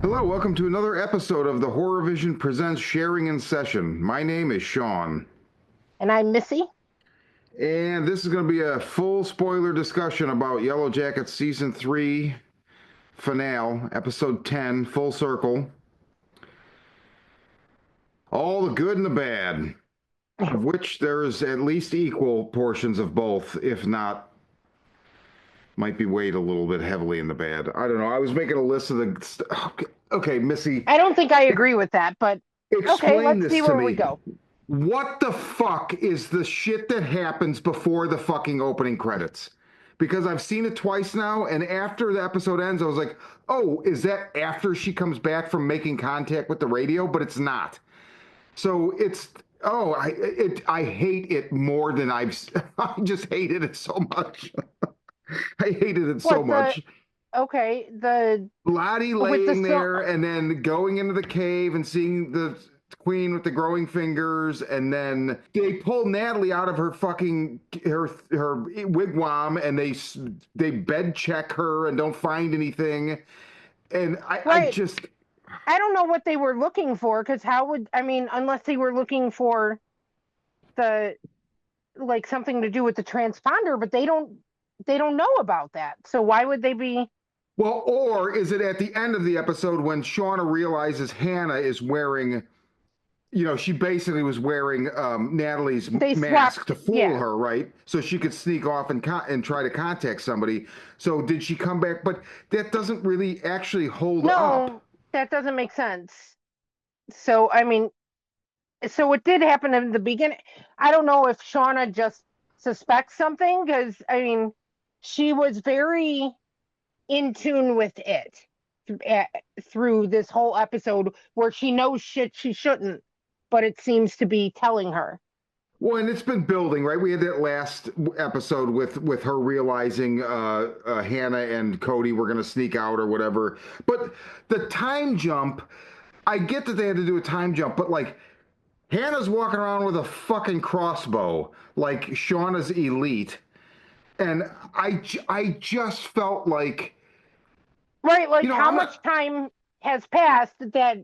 Hello, welcome to another episode of the Horror Vision Presents Sharing in Session. My name is Sean, And I'm Missy. and this is going to be a full spoiler discussion about Yellowjackets Season 3 finale, Episode 10, Full Circle. All the good and the bad, of which there is at least equal portions of both, if not, might be weighed a little bit heavily in the bad. I don't know. I was making a list of the. Okay, Missy, I don't think I agree with that, but okay, explain let's this see to where we me. go. What the fuck is the shit that happens before the fucking opening credits? Because I've seen it twice now, and after the episode ends, I was like, oh, is that after she comes back from making contact with the radio? But it's not. So it's I hate it more than I just hated it so much. I hated it so What the much. okay, the Lottie with the laying so there and then going into the cave and seeing the queen with the growing fingers, and then they pull Natalie out of her fucking her wigwam, and they bed check her and don't find anything, and I right. just I don't know what they were looking for because how would I mean unless they were looking for the like something to do with the transponder, but they don't know about that. So why would they be well, or is it at the end of the episode when Shauna realizes Hannah is wearing, she basically was wearing Natalie's they swapped? mask to fool Yeah. her, right? So she could sneak off and try to contact somebody. So did she come back? But that doesn't really actually hold up. No, that doesn't make sense. So I mean, so it did happen in the beginning. I don't know if Shauna just suspects something because I mean, she was very in tune with it eh, through this whole episode where she knows shit she shouldn't, but it seems to be telling her. Well, and it's been building, right? We had that last episode with her realizing Hannah and Cody were going to sneak out or whatever. But the time jump, I get that they had to do a time jump, but like Hannah's walking around with a fucking crossbow, like Shauna's elite. And I just felt like, Right, like how I'm not. much time has passed that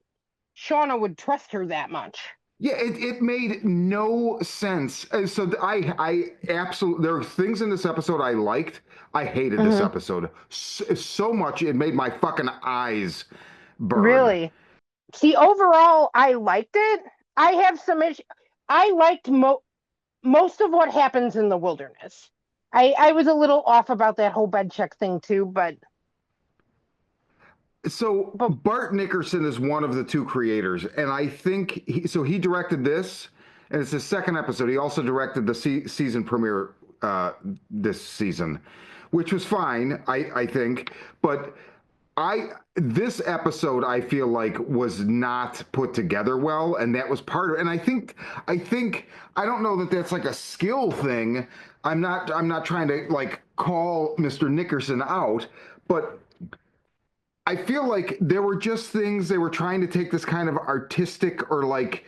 Shauna would trust her that much? Yeah, it made no sense. So I absolutely, there are things in this episode I liked. I hated this Hmm. episode so much it made my fucking eyes burn. Really? See, overall, I liked it. I have some issue. I liked most of what happens in the wilderness. I was a little off about that whole bed check thing too, So but Bart Nickerson is one of the two creators, and I think he directed this, and it's the second episode. He also directed the season premiere this season, which was fine, I think, but this episode I feel like was not put together well, and that was part of it. And I think I don't know that that's like a skill thing. I'm not trying to like call Mr. Nickerson out, but I feel like there were just things they were trying to take this kind of artistic or like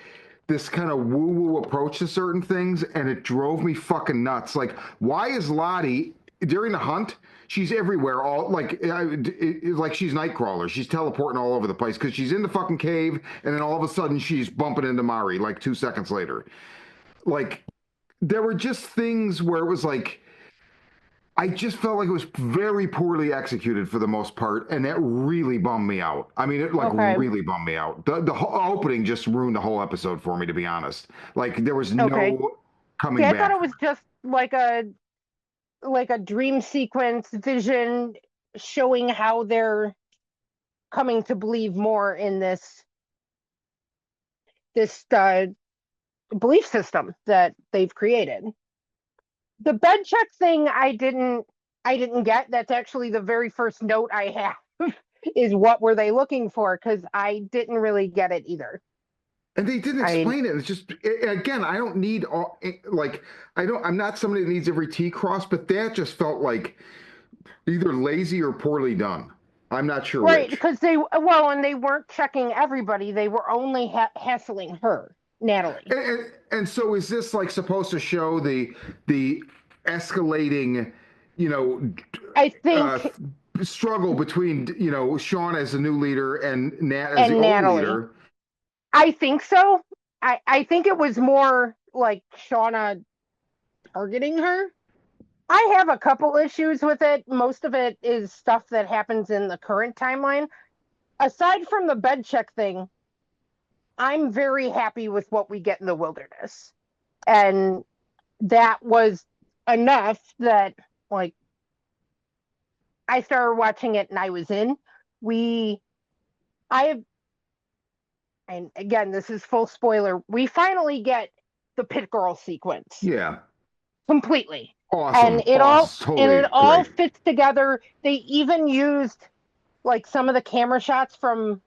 this kind of woo-woo approach to certain things, and it drove me fucking nuts. Like, why is Lottie during the hunt? She's everywhere, all like she's Nightcrawler. She's teleporting all over the place because she's in the fucking cave, and then all of a sudden she's bumping into Mari like 2 seconds later. Like, there were just things where it was like I just felt like it was very poorly executed for the most part, and that really bummed me out. I mean, it like okay, really bummed me out. The whole opening just ruined the whole episode for me, to be honest. Like there was okay. no See, coming I thought back it from was just like a dream sequence vision showing how they're coming to believe more in this belief system that they've created. The bed check thing I didn't get. That's actually the very first note I have is what were they looking for? Because I didn't really get it either. it. And they didn't I mean, explain it. It's just again, I don't need all like I don't. I'm not somebody that needs every T cross, but that just felt like either lazy or poorly done. I'm not sure right, which. because and they weren't checking everybody. They were only hassling her, Natalie. And so is this like supposed to show the escalating, you know, I uh, think struggle between Sean as the new leader and Nat as the and old Natalie. leader. I think so. I think it was more like Shauna targeting her. I have a couple issues with it. Most of it is stuff that happens in the current timeline. Aside from the bed check thing, I'm very happy with what we get in the wilderness. And that was enough that, like, I started watching it and I was in. We, I have, and again, this is full spoiler. We finally get the pit girl sequence Yeah, completely, and awesome, awesome, it totally all great. fits together. They even used like some of the camera shots from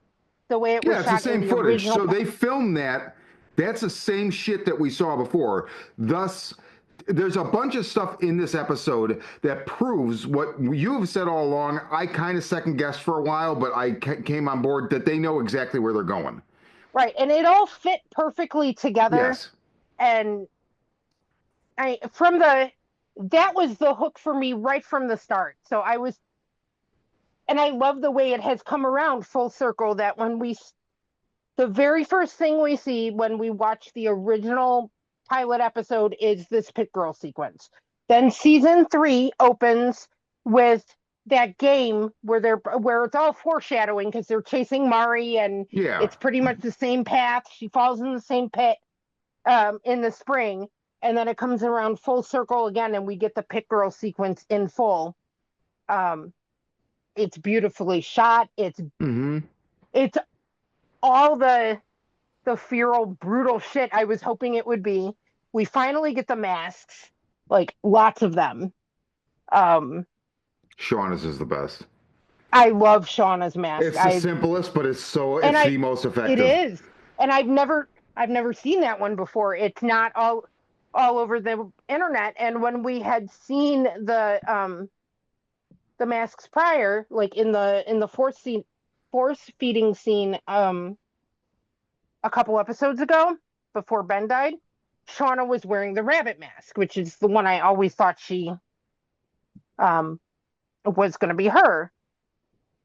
the way it was Yeah, it's the shot in same the footage. original. So they filmed that. That's the same shit that we saw before. Thus, there's a bunch of stuff in this episode that proves what you've said all along. I kind of second guessed for a while, but I came on board that they know exactly where they're going. Right, and it all fit perfectly together. Yes. And I from the that was the hook for me right from the start. So I was, and I love the way it has come around full circle. That when we the very first thing we see when we watch the original pilot episode is this pit girl sequence. Then season 3 opens with that game where it's all foreshadowing because they're chasing Mari and Yeah. it's pretty much the same path. She falls in the same pit in the spring, and then it comes around full circle again, and we get the pit girl sequence in full. Um, it's beautifully shot. Mm-hmm. It's all the feral, brutal shit I was hoping it would be. We finally get the masks, like lots of them. Um, Shauna's is the best. I love Shauna's mask. It's the simplest, but And it's the most it effective. is, and I've never seen that one before. It's not all over the internet. And when we had seen the masks prior, like in the force feeding scene, a couple episodes ago before Ben died, Shauna was wearing the rabbit mask, which is the one I always thought she um, was going to be her.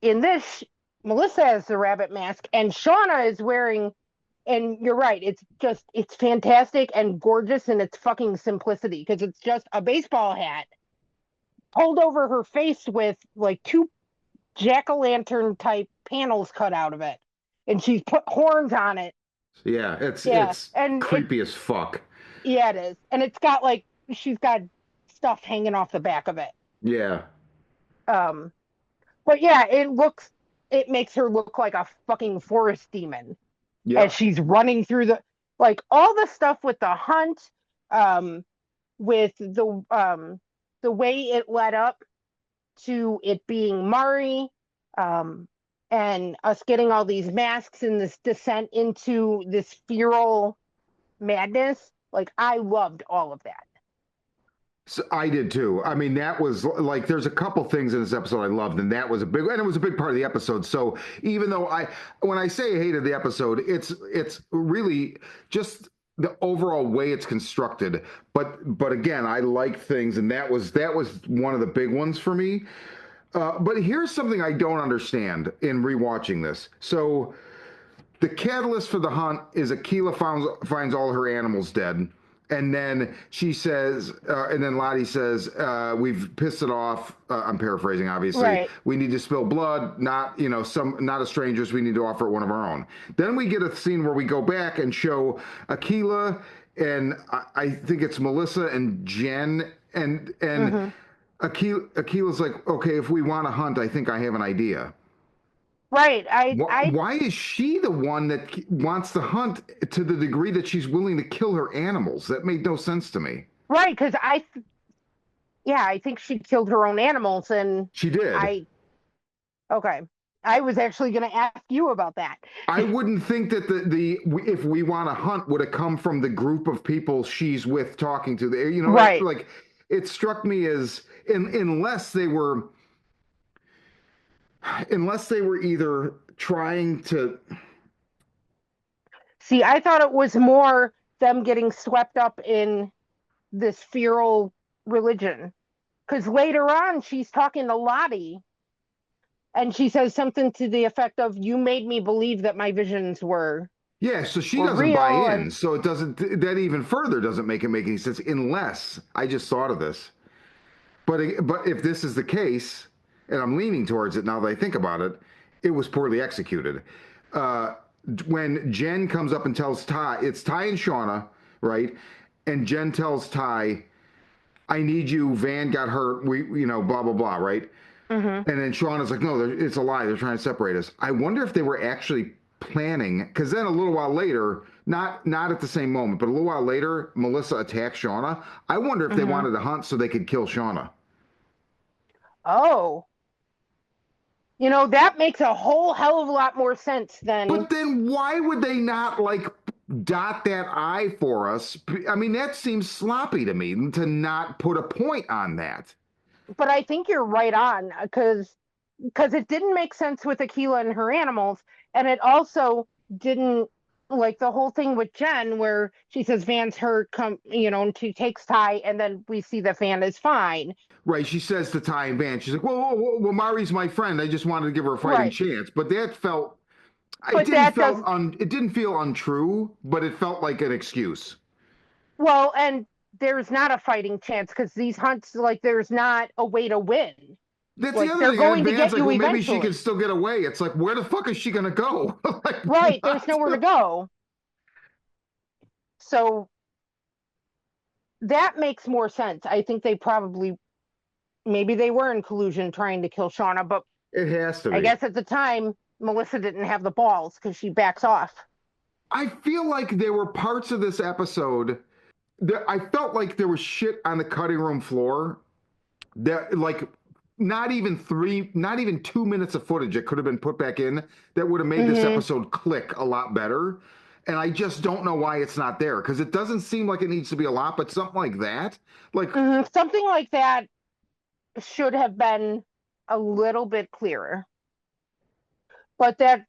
In this, Melissa has the rabbit mask, and Shauna is wearing. And you're right, it's fantastic and gorgeous in its fucking simplicity because it's just a baseball hat pulled over her face with like two jack-o'-lantern type panels cut out of it, and she's put horns on it. Yeah, Yeah, it's and creepy as fuck. yeah, it is. And it's got like she's got stuff hanging off the back of it. Yeah. Um, but yeah, it makes her look like a fucking forest demon as Yep. she's running through the like all the stuff with the hunt, um, with the way it led up to it being Mari, um, and us getting all these masks and this descent into this feral madness. Like I loved all of that. So I did too. I mean, that was like there's a couple things in this episode I loved, and that was a big and it was a big part of the episode. So even though when I say I hated the episode, it's really just the overall way it's constructed. But again, I like things, and that was one of the big ones for me. But here's something I don't understand in rewatching this. So the catalyst for the hunt is Aquila finds all her animals dead. And then she says, and then Lottie says, "We've pissed it off." I'm paraphrasing, obviously. Right. We need to spill blood, not not as strangers. We need to offer one of our own. Then we get a scene where we go back and show Aquila, and I think it's Melissa and Jen, and Mm-hmm. Aquila's like, "Okay, if we want to hunt, I think I have an idea." Right. Why is she the one that wants to hunt to the degree that she's willing to kill her animals? That made no sense to me. right because yeah, I think she killed her own animals, and She did. I okay. I was actually going to ask you about that. I wouldn't think that the if we want to hunt would have come from the group of people she's with talking to. There, Right. like it struck me as unless they were either trying to. See, I thought it was more them getting swept up in this feral religion. Because later on, she's talking to Lottie, and she says something to the effect of, "You made me believe that my visions Yeah, so she were doesn't buy real." in. And So it doesn't, that even further doesn't make it make any sense unless I just thought of this. But if this is the case, and I'm leaning towards it now that I think about it, it was poorly executed. Uh, when Jen comes up and tells Ty, it's Ty and Shauna, right? And Jen tells Ty, "I need you. Van got hurt. Blah blah blah," right? hmm And then Shauna's like, "No, it's a lie. They're trying to separate us." I wonder if they were actually planning, because then a little while later, not at the same moment, but a little while later, Melissa attacks Shauna. I wonder if they hmm wanted to hunt so they could kill Shauna. oh, that makes a whole hell of a lot more sense than. But then why would they not like dot that I for us? I mean, that seems sloppy to me to not put a point on that. But I think you're right on, because it didn't make sense with Aquila and her animals, and it also didn't, like the whole thing with Jen where she says Van's hurt, and she takes Ty, and then we see that Van is fine. Right, she says to Ty and Van, she's like, "Whoa, whoa, whoa, well, Mari's my friend. I just wanted to give her a fighting Right. chance." But that felt, But that does, it didn't feel untrue, but it felt like an excuse. well, and there's not a fighting chance because these hunts, like, there's not a way to win. That's the Like, other they're thing. And then going to Van's get like, you "Well, maybe she can eventually. still get away." It's like, where the fuck is she gonna go? Like, Right. There's not. nowhere to go. So that makes more sense. I think they probably, maybe they were in collusion trying to kill Shauna, but It has to I be. guess at the time, Melissa didn't have the balls because she backs off. I feel like there were parts of this episode that I felt like there was shit on the cutting room floor that, like, not even 2 minutes of footage that could have been put back in that would have made this hmm episode click a lot better. And I just don't know why it's not there, because it doesn't seem like it needs to be a lot, but something like that, like, Something like that should have been a little bit clearer, but that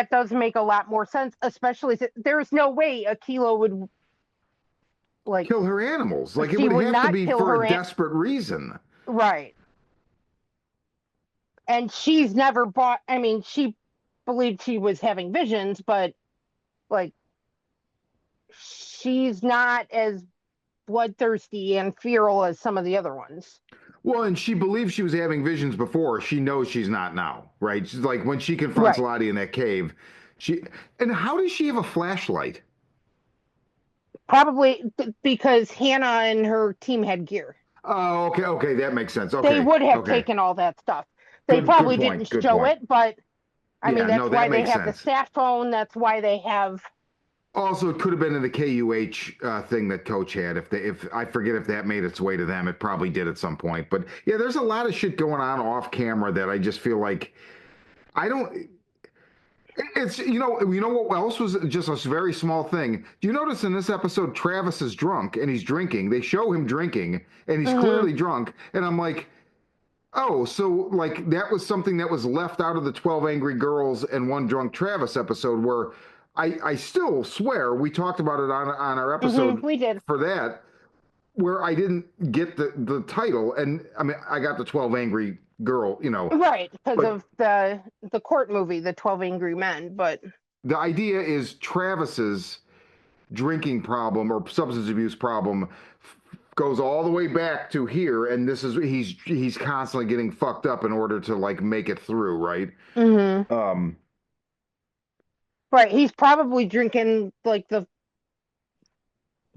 does make a lot more sense. Especially there's no way Aquila would, like, kill her animals. Like, it she would would have to not be kill for her a desperate reason. right. And she's never bought. I mean, she believed she was having visions, but, like, she's not as bloodthirsty and feral as some of the other ones. Well, and she believes she was having visions before. She knows she's not now, right? She's like, when she confronts Right. Lottie in that cave, she, and how does she have a flashlight? Probably because Hannah and her team had gear. Oh, okay, okay, that makes sense. They Okay, would have okay, taken all that stuff. They good probably point, didn't good show point. it, but I mean, Yeah, no, that's that why they makes have the sense. staff phone. That's why they have. Also, it could have been in the KUH thing that Coach had. If I forget if that made its way to them, it probably did at some point. But yeah, there's a lot of shit going on off camera that I just feel like I don't. It's what else was just a very small thing. Do you notice in this episode Travis is drunk and he's drinking? They show him drinking and he's hmm clearly drunk, and I'm like, oh, so like that was something that was left out of the 12 Angry Girls and One Drunk Travis episode where I still swear we talked about it on our episode We did. for that, where I didn't get the title, and I mean I got the 12 Angry Girl, Right, because but of the court movie, The 12 Angry Men. But the idea is Travis's drinking problem or substance abuse problem goes all the way back to here, and this is he's constantly getting fucked up in order to like make it through, right? hmm um right, he's probably drinking like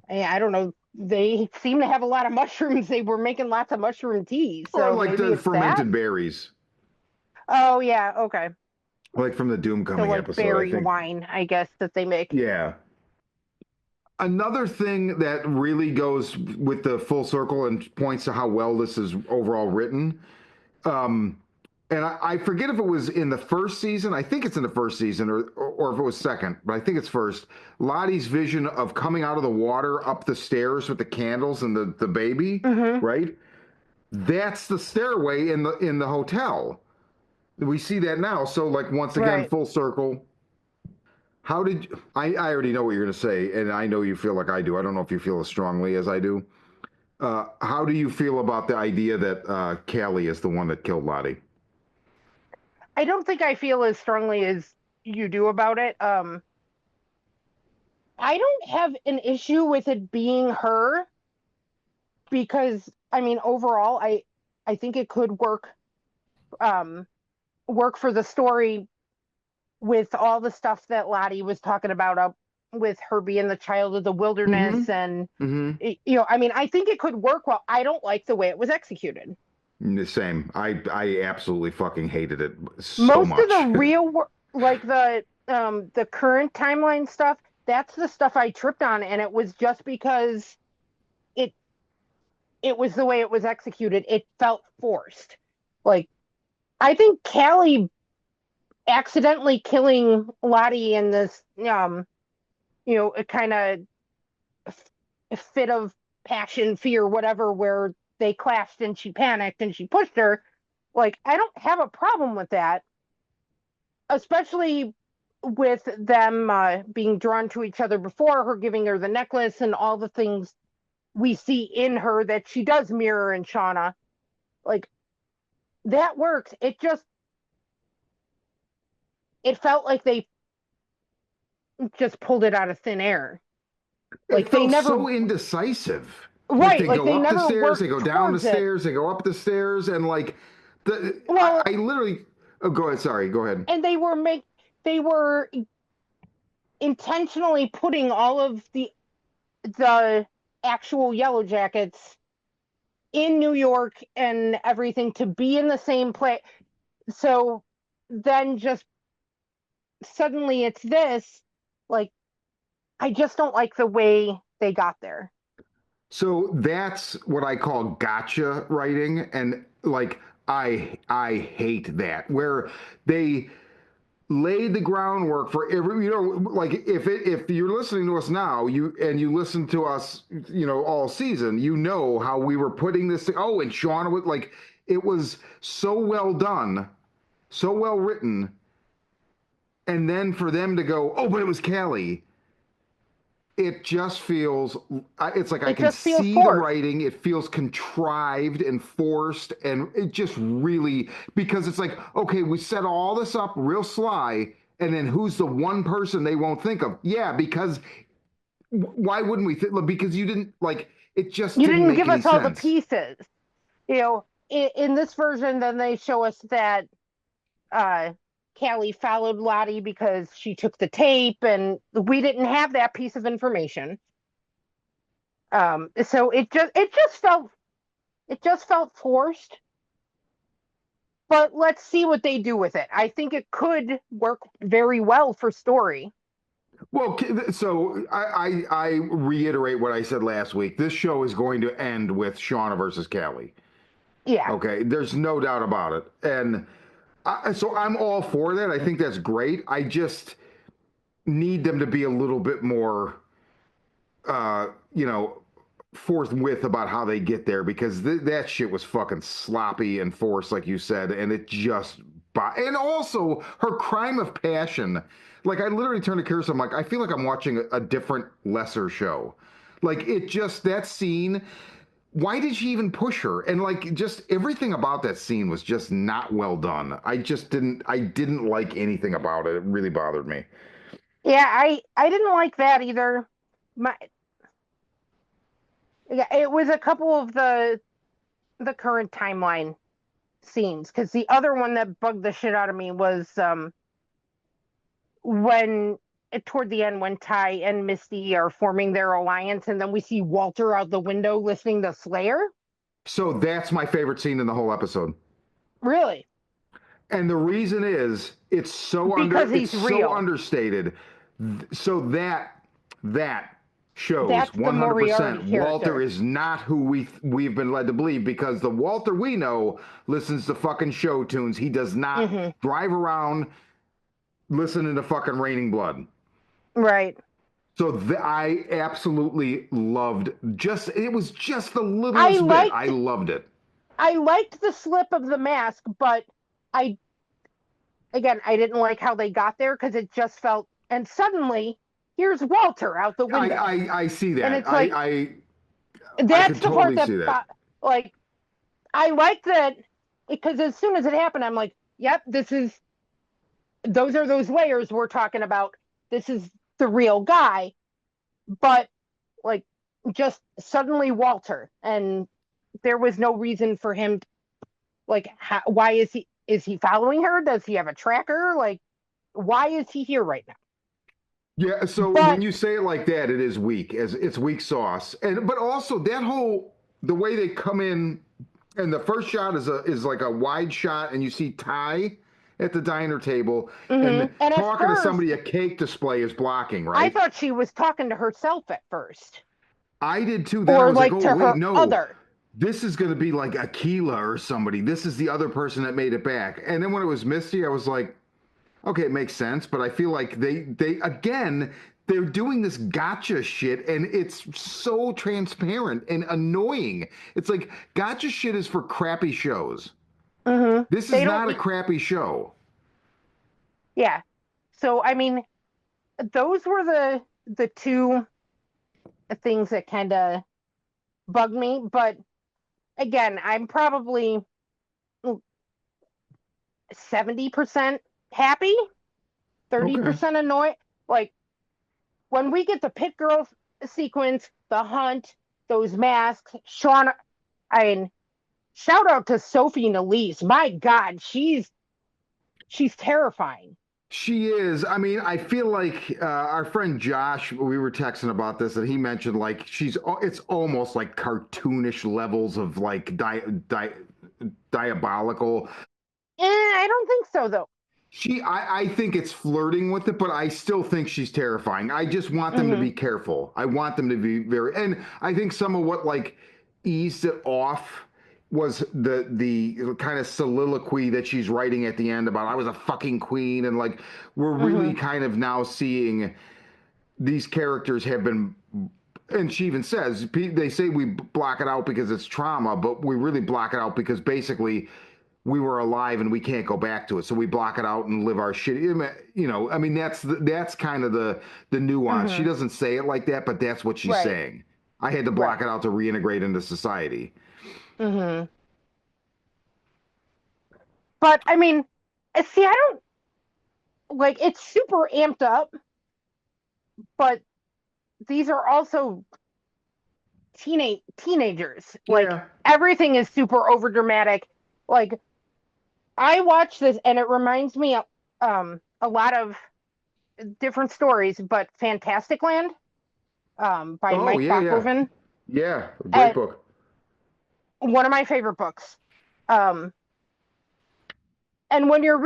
I don't know. They seem to have a lot of mushrooms. They were making lots of mushroom tea, or so like maybe the it's that. fermented berries, Oh yeah, okay. like from the Doom So Coming like episode, I berry think. wine, I guess, that they make. Yeah, another thing that really goes with the full circle and points to how well this is overall written. um and I forget if it was in the first season. I think it's in the first season, or if it was second, but I think it's first. Lottie's vision of coming out of the water up the stairs with the candles and the baby, hmm right? That's the stairway in the hotel. We see that now. So like once again, Right. full circle. How did I already know what you're going to say, and I know you feel like I do. I don't know if you feel as strongly as I do. How do you feel about the idea that Callie is the one that killed Lottie? I don't think I feel as strongly as you do about it. I don't have an issue with it being her because I mean overall I think it could um work for the story with all the stuff that Lottie was talking about up with her being the child of the Mm-hmm. wilderness and Mm-hmm. I mean I think it could work well. I don't like the way it was executed. The same. I absolutely fucking hated it so Most of the much. like the current timeline stuff, that's the stuff I tripped on and it was just because it it was the way it was executed. It felt forced. Like I think Callie accidentally killing Lottie in this a kind of fit of passion, fear, whatever, where they clashed and she panicked and she pushed her. Like I don't have a problem with that, especially with them being drawn to each other before her giving her the necklace and all the things we see in her that she does mirror in Shauna. Like that works. It felt like they just pulled it out of thin air. It Like they felt never so indecisive. Like right, they like go they up the never stairs, they worked go down the towards it. stairs, they go up the stairs, and like I Well, literally. Oh, go ahead. Sorry. Go ahead. and they were intentionally putting all of the actual Yellowjackets in New York and everything to be in the same place. So then just suddenly it's this. Like I just don't like the way they got there. So that's what I call gotcha writing, and like I hate that where they laid the groundwork for every like if you're listening to us now you listen to us all season how we were putting this oh and Shauna was like it was so well done, so well written, and then for them to go oh but it was Callie, it just feels it's like I It can just feels see the forced. writing, it feels contrived and forced, and it just really because it's like okay we set all this up real sly, and then who's the one person they won't think of? Yeah, because why wouldn't we think? Because you didn't like it, just You didn't didn't make give any us all the sense. pieces. In this version, then they show us that uh, Callie followed Lottie because she took the tape, and we didn't have that piece of information. So it just felt forced. But let's see what they do with it. I think it could work very well for story. Well, so I reiterate what I said last week. This show is going to end with Shauna versus Callie. Yeah, Okay, there's no doubt about it, and so I'm all for that. I think that's great. I just need them to be a little bit more, uh, you know, forthwith about how they get there because that shit was fucking sloppy and forced, like you said, and it just. And also her crime of passion. Like I literally turned to Kirsten, I'm like, I feel like I'm watching a different, lesser show. Like it just that scene. Why did she even push her? And like just everything about that scene was just not well done. I didn't like anything about it. It really bothered me. yeah, I didn't like that either. My Yeah, it was a couple of the current timeline scenes because the other one that bugged the shit out of me was when toward the end when Ty and Misty are forming their alliance and then we see Walter out the window listening to Slayer. So that's my favorite scene in the whole episode. Really? And the reason is Because it's he's so real. understated. So that shows That's the 100% Moriarty Walter character. is not who we've been led to believe because the Walter we know listens to fucking show tunes. He does not Hmm. drive around listening to fucking Raining Blood. Right. So I absolutely loved it was just the I littlest bit. I liked loved it. I liked the slip of the mask, but I again I didn't like how they got there because it just felt and suddenly here's Walter out the window. I see And that. it's like I that's could the part totally that see that. like I like that because as soon as it happened, I'm like, yep, those are those layers we're talking about. This is the real guy, but like just suddenly Walter, and there was no reason for him. Like, why is he following her? Does he have a tracker? Like, why is he here right now? Yeah, so when But you say it like that, it is weak, as it's weak sauce. And but also that whole the way they come in and the first shot is like a wide shot and you see Ty at the diner table and and at talking to first, somebody a cake display is blocking, I right? thought she was talking to herself at first, I did too. Then I or was like, like "Oh, to wait, her no. other. This is going to be like Aquila or somebody. This is the other person that made it back." And then when it was Misty, I was like, okay, it makes sense, but I feel like they again they're doing this gotcha shit and it's so transparent and annoying. It's like gotcha shit is for crappy shows. This is They don't not a need, crappy show. yeah. So I mean, those were the two things that kind of bugged me. But again, I'm probably 70% happy, Okay. 30% annoyed. Like when we get the Pit Girls sequence, the hunt, those masks, Sean, I mean, shout out to Sophie Nalise. My God, she's terrifying. She is. I mean, I feel like our friend Josh, we were texting about this, and he mentioned like it's almost like cartoonish levels of like diabolical. I don't think so though. I think it's flirting with it, but I still think she's terrifying. I just want them to Mm-hmm. be careful. I want them to be very, and I think some of what like eased it off was the kind of soliloquy that she's writing at the end about I was a fucking queen, and like we're Mm-hmm. really kind of now seeing these characters have been. And she even says they say we block it out because it's trauma, but we really block it out because basically we were alive and we can't go back to it. So we block it out and live our shit. You know, I mean, that's kind of the nuance. She Mm-hmm. doesn't say it like that, but that's what she's Right. saying. I had to block Right. it out to reintegrate into society. Mm-hmm. But I mean, see, I don't like it's super amped up, but these are also teenagers. Like Yeah. everything is super over dramatic. Like I watch this and it reminds me of a lot of different stories, but Fantastic Land by Oh Mike yeah, yeah, Bachoven. yeah. Great And book. one of my favorite books. Um and when you're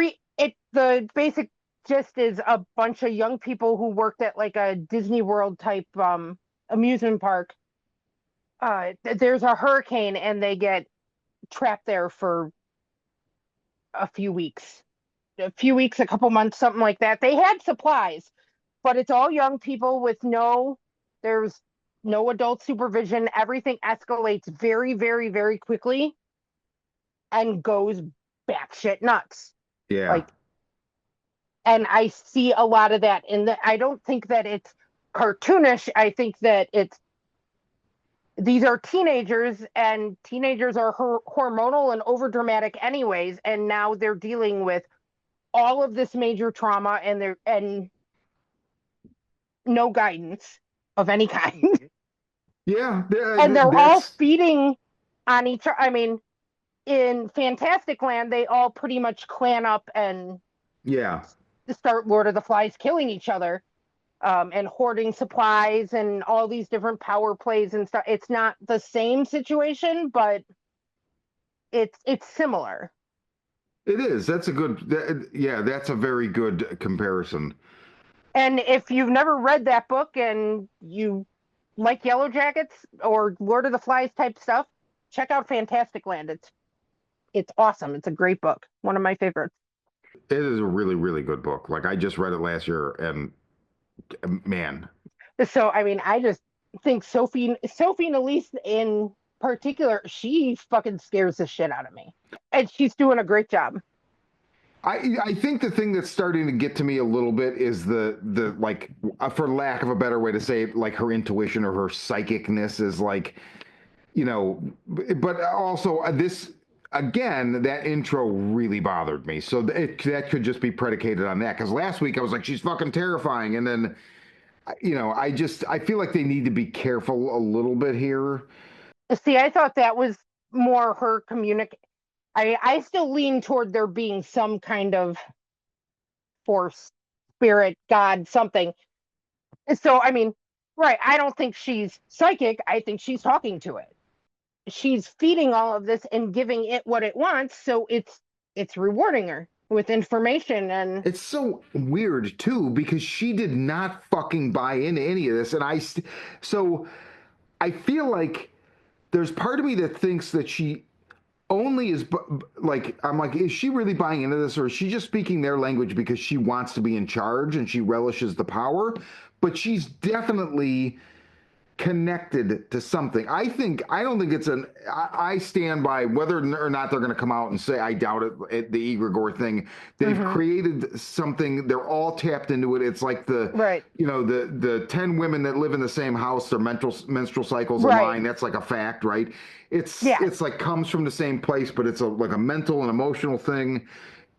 the basic gist is a bunch of young people who worked at like a Disney World type amusement park. There's a hurricane and they get trapped there for a few weeks, a couple months, something like that. They had supplies, but it's all young people with there's no adult supervision. Everything escalates very, very, very quickly and goes batshit nuts. Yeah. Like, and I see a lot of that in the, I don't think that it's cartoonish. I think that these are teenagers and teenagers are hormonal and overdramatic anyways. And now they're dealing with all of this major trauma and no guidance of any kind. Yeah. And they're all That's feeding on each other. I mean, in Fantastic Land, they all pretty much clan up and yeah. start Lord of the Flies killing each other, and hoarding supplies and all these different power plays and stuff. It's not the same situation, but it's similar. It is. That's a good. Yeah, that's a very good comparison. And if you've never read that book and you like Yellowjackets or Lord of the Flies type stuff, check out Fantastic Land. It's awesome. It's a great book. One of my favorites. It is a really, really good book. Like I just read it last year, and man, So I mean, I just think Sophie Nalise in particular, she fucking scares the shit out of me. And she's doing a great job. I think the thing that's starting to get to me a little bit is the like for lack of a better way to say it, like her intuition or her psychicness is like, you know, but also this. again, that intro really bothered me. So that could just be predicated on that. Because last week I was like, she's fucking terrifying, and then I feel like they need to be careful a little bit here. See, I thought that was more her communic. I still lean toward there being some kind of force, spirit, God, something. So, I mean, right, I don't think she's psychic. I think she's talking to it. She's feeding all of this and giving it what it wants, so it's rewarding her with information and It's so weird too because she did not fucking buy into any of this, and so I feel like there's part of me that thinks that she only is like I'm like, is she really buying into this, or is she just speaking their language because she wants to be in charge and she relishes the power? But she's definitely connected to something. I don't think it's I stand by whether or not they're going to come out and say I doubt it, the egregore thing. They've created something. They're all tapped into it. It's like right, the 10 women that live in the same house, their menstrual cycles right, align. That's like a fact, right? yes, It's like comes from the same place, but it's like a mental and emotional thing.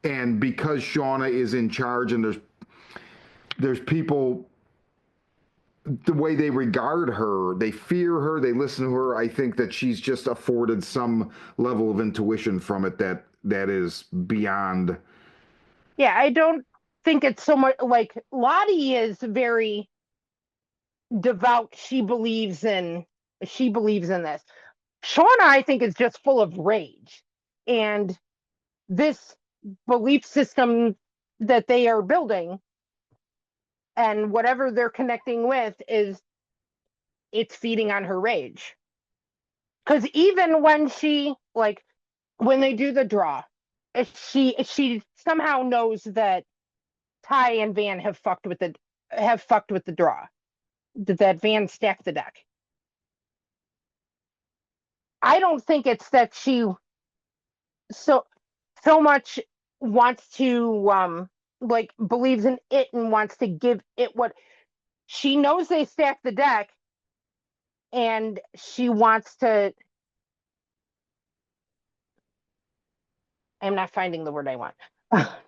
And because Shauna is in charge and there's people, the way they regard her, they fear her, they listen to her. I think that she's just afforded some level of intuition from it that is beyond. yeah. I don't think it's so much like Lottie is very devout. She believes in this. Shauna, I think, is just full of rage, and this belief system that they are building and whatever they're connecting with is it's feeding on her rage. Because even when she like when they do the draw, she somehow knows that Ty and Van have fucked with the draw. That Van stacked the deck. I don't think it's that she so so much wants to like believes in it and wants to give it what she knows they stacked the deck and she wants to. I'm not finding the word I want.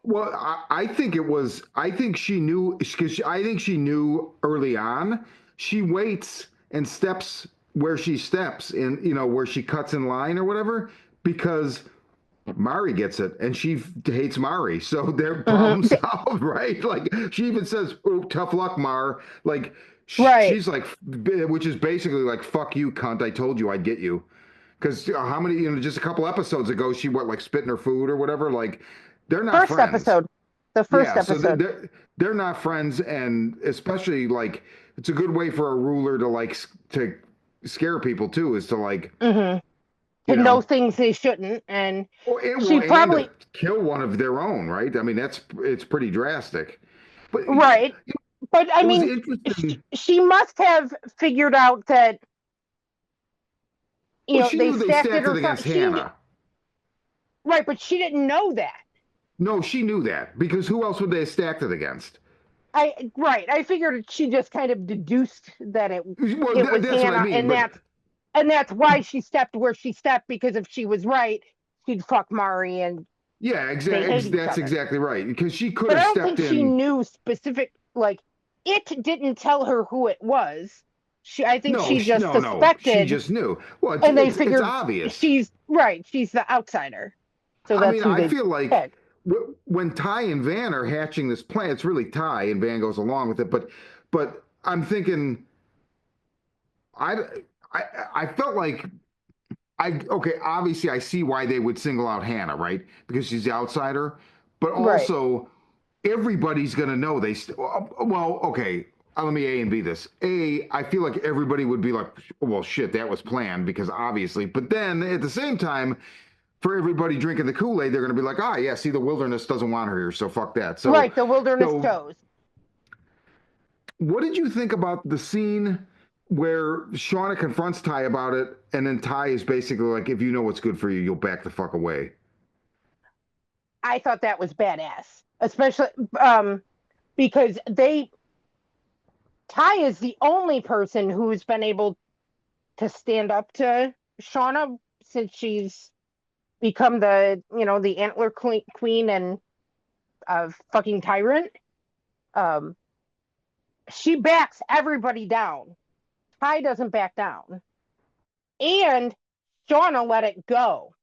Well, I think it was. I think she knew because I think she knew early on. She waits and steps where she steps in, where she cuts in line or whatever, because Mari gets it, and she hates Mari, so their problem Mhm. solved, right? Like she even says, "Oh, tough luck, Mar." Like Right. she's like, which is basically like, "Fuck you, cunt! I told you I'd get you." Because how many, just a couple episodes ago, she like spit in her food or whatever. Like they're not First friends. episode. The first Yeah, so episode. they're not friends, and especially like it's a good way for a ruler to like to scare people too, is to like Hmm. To you know know things they shouldn't, and well, she and to probably kill one of their own, right? I mean, it's pretty drastic. But right. But I it was mean, interesting. she must have figured out that Well, she they knew they stacked it stacked it or against she Hannah. right, but she didn't know that. No, she knew that because who else would they have stacked it against? I figured she just kind of deduced that it Well, it was that's what I Hannah, mean. and that's why she stepped where she stepped, because if she was right, she'd fuck Mari and Yeah, they exactly. hate each That's other. exactly right. Because she could But I have don't stepped think she in. knew specific, like it didn't tell her who it was. I think No, she just no. She suspected, just knew. Well, and they it's figured obvious. she's right, she's the outsider. So I that's mean, who I they feel like picked. when Ty and Van are hatching this plan, it's really Ty, and Van goes along with it. But I'm thinking, I I I felt like okay, obviously I see why they would single out Hannah, right? Because she's the outsider, but Right. also everybody's gonna know well, okay. Let me A and B this. I feel like everybody would be like, well, shit, that was planned because obviously. But then at the same time, for everybody drinking the Kool-Aid, they're going to be like, ah, yeah, see, the wilderness doesn't want her here, so fuck that. Right, the wilderness So chose. what did you think about the scene where Shauna confronts Ty about it, and then Ty is basically like, if you know what's good for you, you'll back the fuck away. I thought that was badass, especially um because Ty is the only person who's been able to stand up to Shauna since she's become the antler queen and fucking tyrant. Um, she backs everybody down. Ty doesn't back down, and Shauna let it go.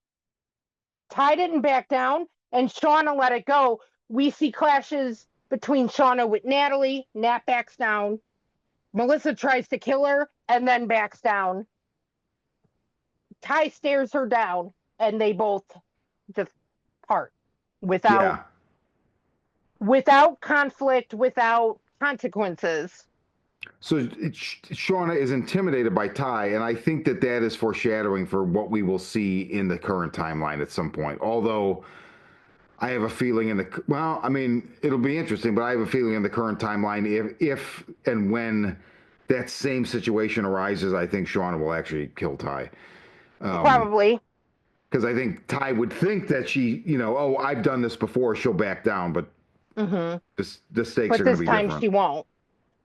Ty didn't back down, and Shauna let it go. We see clashes between Shauna with Natalie. Nat backs down. Melissa tries to kill her and then backs down. Ty stares her down, and they both just part without Yeah. without conflict, without consequences. So Shauna is intimidated by Ty, and I think that that is foreshadowing for what we will see in the current timeline at some point. Although I have a feeling well, I mean, it'll be interesting, but I have a feeling in the current timeline, if and when that same situation arises, I think Shauna will actually kill Ty. Probably. Because I think Ty would think that she, oh, I've done this before, she'll back down, but Hmm. the stakes But are going to this be time different. she won't.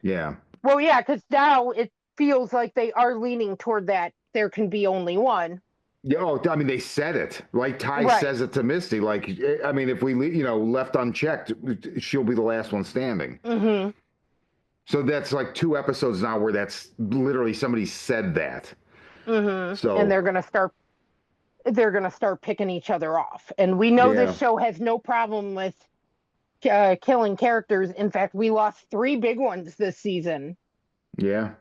Yeah. Well, yeah, because now it feels like they are leaning toward that there can be only one. Yeah, oh, I mean, they said it. Like Ty Right. says it to Misty. Like, I mean, if we, left unchecked, she'll be the last one standing. Hmm. So that's like 2 episodes now where that's literally somebody said that. Hmm. And So they're gonna start picking each other off. And we know this yeah, show has no problem with killing characters. In fact, we lost three big ones this season. yeah,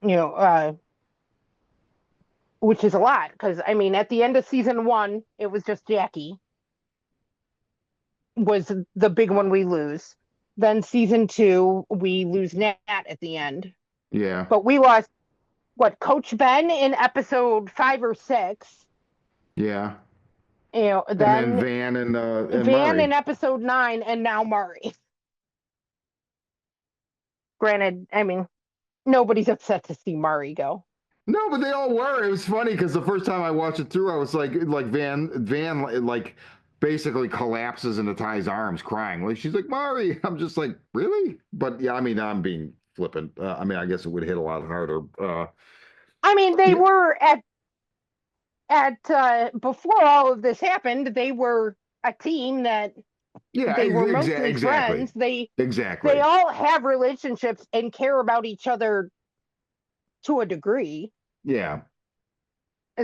You know, which is a lot because I mean, at the end of season one, it was just Jackie was the big one we lose. Then season two, we lose Nat at the end, yeah, but we lost what Coach Ben in episode 5 or 6. yeah. And then Then Van and Van Murray. in episode 9, and now Murray. Granted, I mean, nobody's upset to see Murray go. No, but they all were. It was funny because the first time I watched it through, I was like Van, like basically collapses into Ty's arms, crying. Like she's like Mari. I'm just like, really? But yeah, I mean, I'm being flippant. I mean, I guess it would hit a lot harder. I mean, they Yeah, were at before all of this happened, they were a team that yeah, they were mostly exactly, friends. They exactly. all have relationships and care about each other to a degree. Yeah,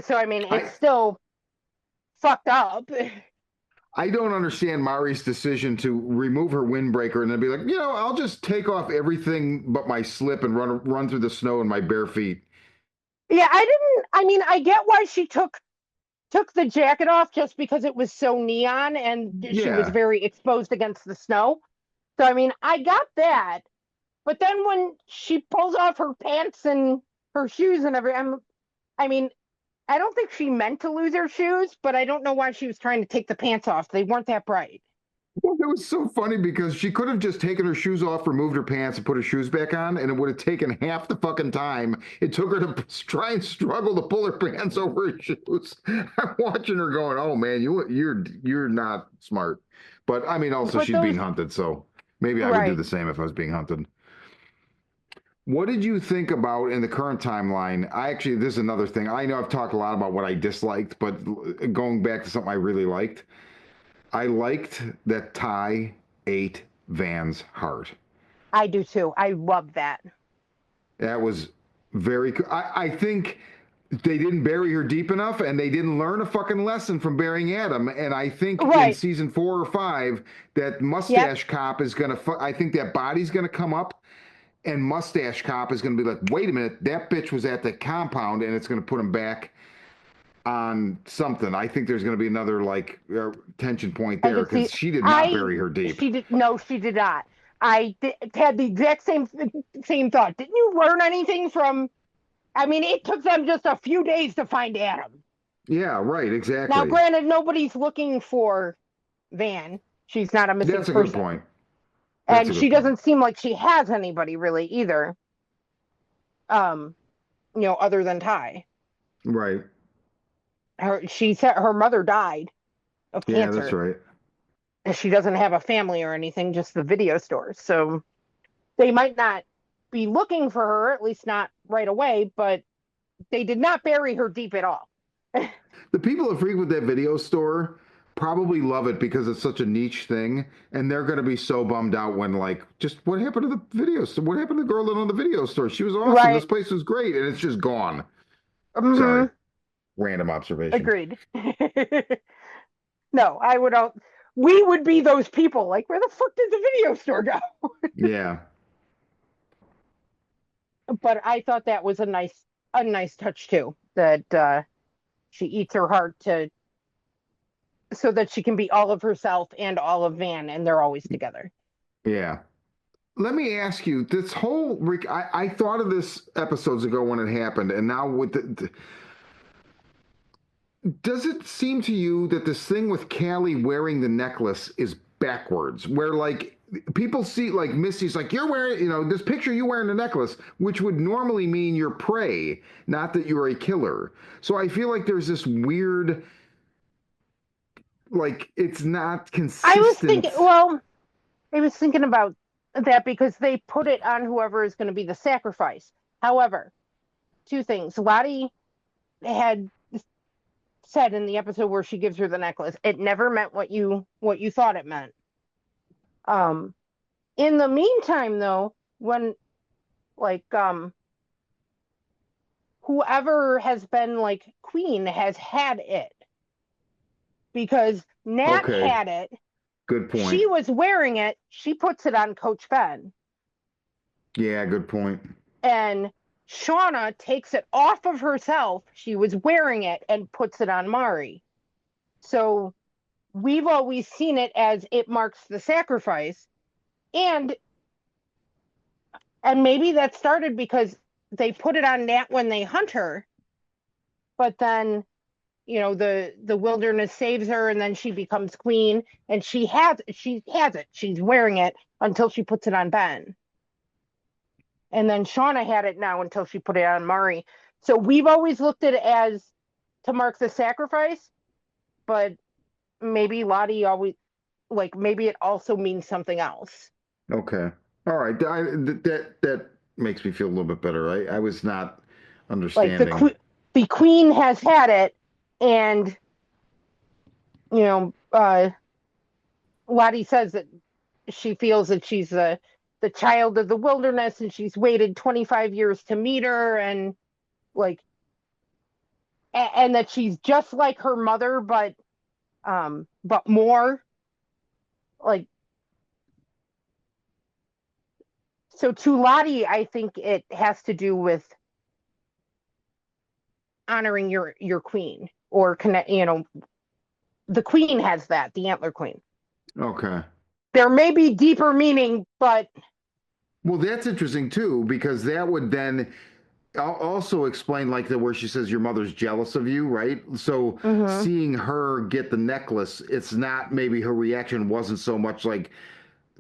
So I mean, it's I still fucked up. I don't understand Mari's decision to remove her windbreaker and then be like, I'll just take off everything but my slip and run through the snow in my bare feet. Yeah, I didn't. I mean, I get why she took the jacket off just because it was so neon and she was Yeah, very exposed against the snow. So I mean, I got that. But then when she pulls off her pants and her shoes and everything, I mean, I don't think she meant to lose her shoes, but I don't know why she was trying to take the pants off. They weren't that bright. well, it was so funny because she could have just taken her shoes off, removed her pants, and put her shoes back on, and it would have taken half the fucking time it took her to try and struggle to pull her pants over her shoes. I'm watching her going, "Oh man, you're not smart." But I mean, also But she's being those, hunted, so maybe I would do right, the same if I was being hunted. What did you think about in the current timeline? This is another thing. I know I've talked a lot about what I disliked, but going back to something I really liked. I liked that Ty ate Van's heart. I do too. I love that. That was I think they didn't bury her deep enough and they didn't learn a fucking lesson from burying Adam. And I think in Right. season 4 or 5, that Yep. mustache cop is going to, I think that body's going to come up and mustache cop is going to be like, wait a minute, that bitch was at the compound and it's going to put him back on something. I think there's going to be another like tension point I there could because see. she did not I bury her deep. She did no, she did not. Had the exact same thought. Didn't you learn anything from? I mean, it took them just a few days to find Adam. Yeah, right, Now, exactly. granted, nobody's looking for Van. She's not a missing That's a good person, point. That's a and good she point. doesn't seem like she has anybody really either. Um, other than Ty. Right. She said her mother died of Yeah, that's cancer. right. She doesn't have a family or anything, just the video stores. So they might not be looking for her, at least not right away, but they did not bury her deep at all. the people that frequent that video store probably love it because it's such a niche thing, and they're going to be so bummed out when like, just what happened to the video store? What happened to the girl that owned the video store? She was awesome. This Right. place was great, and it's just gone. Sorry, Hmm. random observation. Agreed. No, I would. We would be those people. Like, where the fuck did the video store go? Yeah, But I thought that was a nice touch too. That she eats her heart to so that she can be all of herself and all of Van, and they're always together. yeah. Let me ask you this whole Rick. I thought of this episodes ago when it happened, and now with does it seem to you that this thing with Callie wearing the necklace is backwards? Where like people see like Misty's like you're wearing, this picture you wearing the necklace, which would normally mean you're prey, not that you're a killer. So I feel like there's this weird, like it's not I was thinking, consistent. well, I was thinking about that because they put it on whoever is going to be the sacrifice. However, two things. Lottie had said in the episode where she gives her the necklace, it never meant what you thought it meant. Um, in the meantime, though, when like whoever has been like queen has had it because Nat Okay, had it. good point. She was wearing it. She puts it on Coach Ben, Yeah, good point. and Shauna takes it off of herself. She was wearing it and puts it on Mari. So we've always seen it as it marks the sacrifice, and maybe that started because they put it on Nat when they hunt her, but then the wilderness saves her and then she becomes queen, and she has it, she's wearing it until she puts it on Ben, and then Shauna had it now until she put it on Mari. So we've always looked at it as to mark the sacrifice, but maybe Lottie always, like, maybe it also means something else. Okay. All right. That makes me feel a little bit better. I was not Like understanding. the queen has had it, and you know Lottie says that she feels that she's the child of the wilderness, and she's waited 25 years to meet her, and like and that she's just like her mother, but more like. So to Lottie, I think it has to do with honoring your queen, or connect. The queen has that, the antler queen. Okay. There may be deeper meaning, but Well, that's interesting too, because that would then also explain like the where she says your mother's jealous of you, right? So mm-hmm, seeing her get the necklace, it's not maybe her reaction wasn't so much like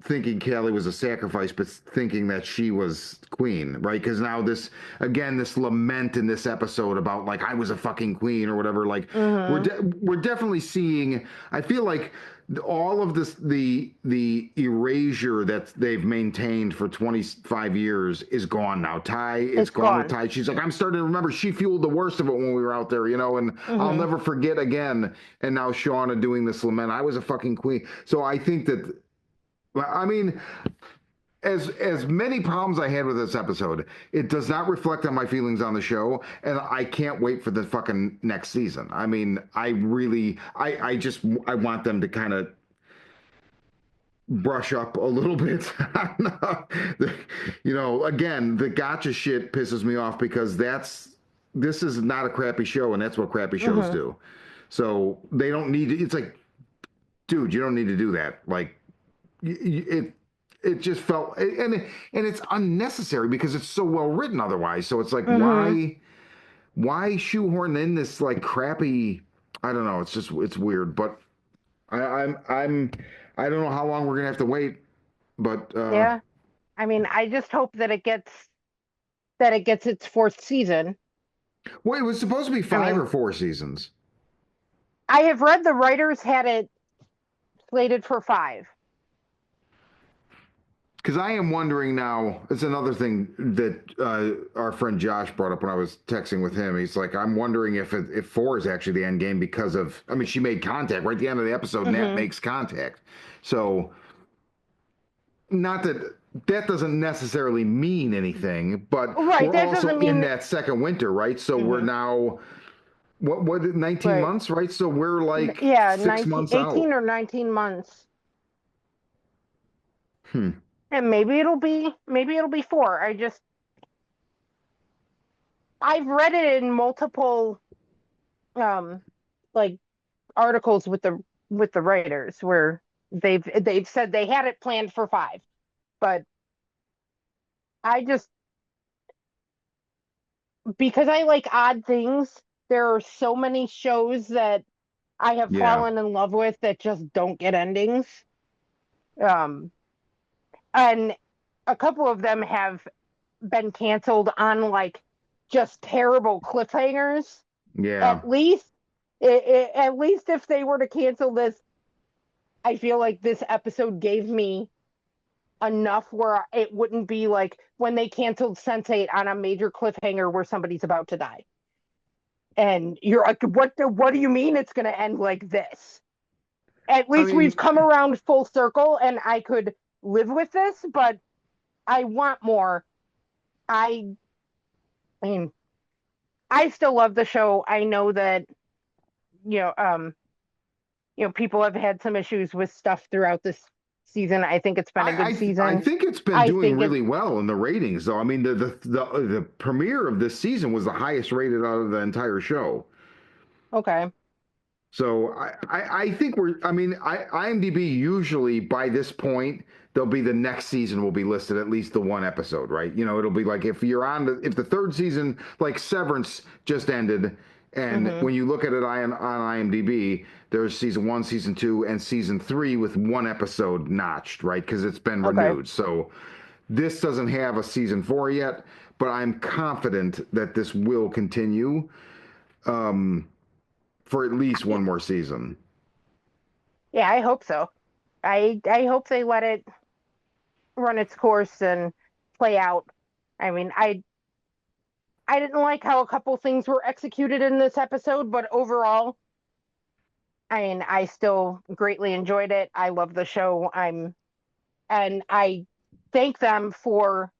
thinking Callie was a sacrifice, but thinking that she was queen, right? Because now this again, this lament in this episode about like I was a fucking queen or whatever. Like mm-hmm, we're definitely seeing. I feel like all of this the erasure that they've maintained for 25 years is gone now. Ty, it's it's gone with gone. Ty. She's like, I'm starting to remember she fueled the worst of it when we were out there, and I'll Mm-hmm, never forget again. And now Shauna doing this lament. I was a fucking queen. So I think that well, I mean, as many problems I had with this episode, it does not reflect on my feelings on the show, and I can't wait for the fucking next season. I mean, I really, I just, I want them to kind of brush up a little bit. Again, the gotcha shit pisses me off because this is not a crappy show, and that's what crappy shows mm-hmm. do. So they don't need to. It's like, dude, you don't need to do that. Like it just felt and it's unnecessary because it's so well written otherwise. So it's like Mm-hmm. why shoehorn in this like crappy, I don't know, it's just it's weird. But I'm I don't know how long we're gonna have to wait, but Yeah. I mean, I just hope that it gets its fourth season. well, it was supposed to be I five mean, or four seasons. I have read the writers had it slated for 5. Because I am wondering now, it's another thing that our friend Josh brought up when I was texting with him. He's like, I'm wondering if 4 is actually the end game because of, I mean, she made contact right at the end of the episode, Nat makes contact. So, not that that doesn't necessarily mean anything, but Right, we're that also doesn't in mean that second winter, right? So we're now, what, 19 right. months, right? So we're like Yeah, 6 19, months 18 out. or 19 months. Hmm. And maybe it'll be 4. I've read it in multiple um like articles with the writers where they've said they had it planned for 5. But I just because I like odd things, there are so many shows that I have Yeah. fallen in love with that just don't get endings. Um and a couple of them have been canceled on like just terrible cliffhangers. Yeah. At least, at least if they were to cancel this, I feel like this episode gave me enough where it wouldn't be like when they canceled Sense8 on a major cliffhanger where somebody's about to die, and you're like, what do you mean it's going to end like this? At I least we've mean, come around full circle, and I could live with this, but I want more. I, I mean, I still love the show. I know that you know, um, people have had some issues with stuff throughout this season. I think it's been a good I season. think it's been I doing think it really well in the ratings, though. I mean, the premiere of this season was the highest rated out of the entire show. okay. So I think we're, I mean, IMDb usually by this point, there'll be the next season will be listed at least the one episode, right? You know, it'll be like if you're on if the third season, like Severance just ended, and Mm-hmm. when you look at it on IMDb, there's season 1, season 2, and season 3 with one episode notched, right? Because it's been Okay. renewed. So this doesn't have a season 4 yet, but I'm confident that this will continue. For at least one more season. Yeah, I hope so. I hope they let it run its course and play out. I mean, I didn't like how a couple things were executed in this episode, but overall, I mean, I still greatly enjoyed it. I love the show. And I thank them for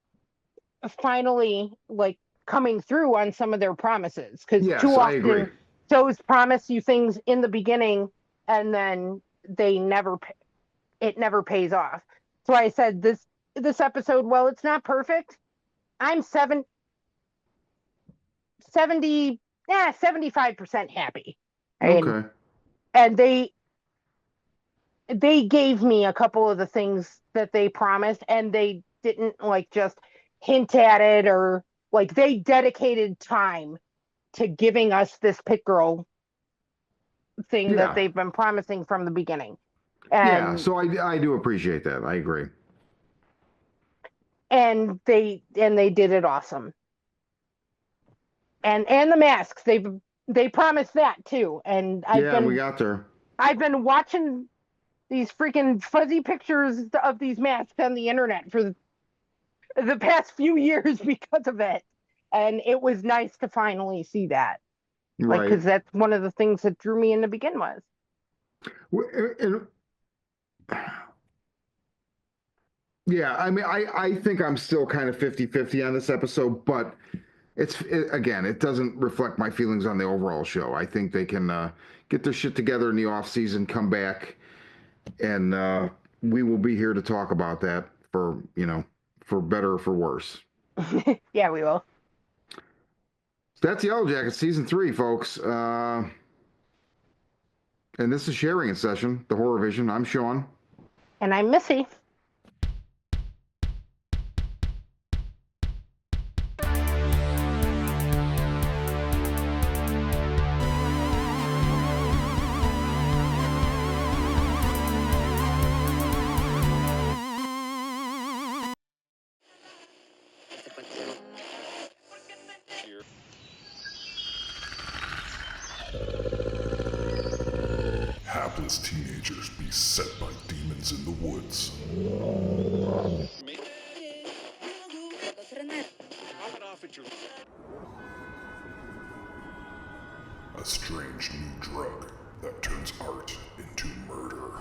finally like coming through on some of their promises, because Yes, too I agree. often shows promise you things in the beginning and then they never it never pays off. So I said this episode, well, it's not perfect. I'm 70, yeah, 75% happy. And Okay. and they gave me a couple of the things that they promised, and they didn't like just hint at it, or like they dedicated time to giving us this pit girl thing that Yeah. they've been promising from the beginning. Yeah. And So I do appreciate that. I agree. they did it awesome. And the masks, they promised that too. And Yeah, we got there. I've been watching these freaking fuzzy pictures of these masks on the internet for the past few years because of it. And it was nice to finally see that. Like, Right. because that's one of the things that drew me in to begin with. And, yeah, I mean, I think I'm still kind of 50-50 on this episode, but again, it doesn't reflect my feelings on the overall show. I think they can get their shit together in the off season, come back, and we will be here to talk about that for, for better or for worse. Yeah, we will. That's Yellowjackets season 3, folks. And this is Sharing a Session, the Horror Vision. I'm Sean. And I'm Missy. Hapless teenagers beset by demons in the woods. that turns art into murder.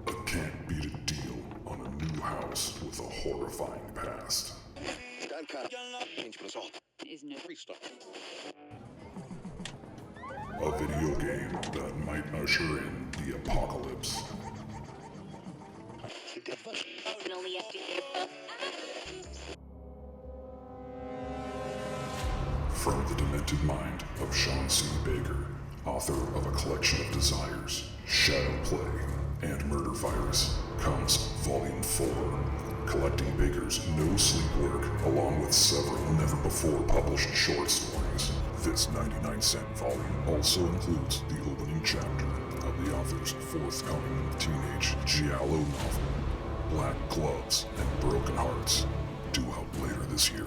A can't beat a deal on a new house with a horrifying past. A video game that might usher in the apocalypse. From the demented mind of Sean C. Baker, author of a collection of desires, Shadow Play, and Murder Virus, comes Volume 4, collecting Baker's no sleep work along with several never-before-published short stories. This 99-cent volume also includes the opening chapter of the author's forthcoming teenage giallo novel, Black Gloves and Broken Hearts, due out later this year.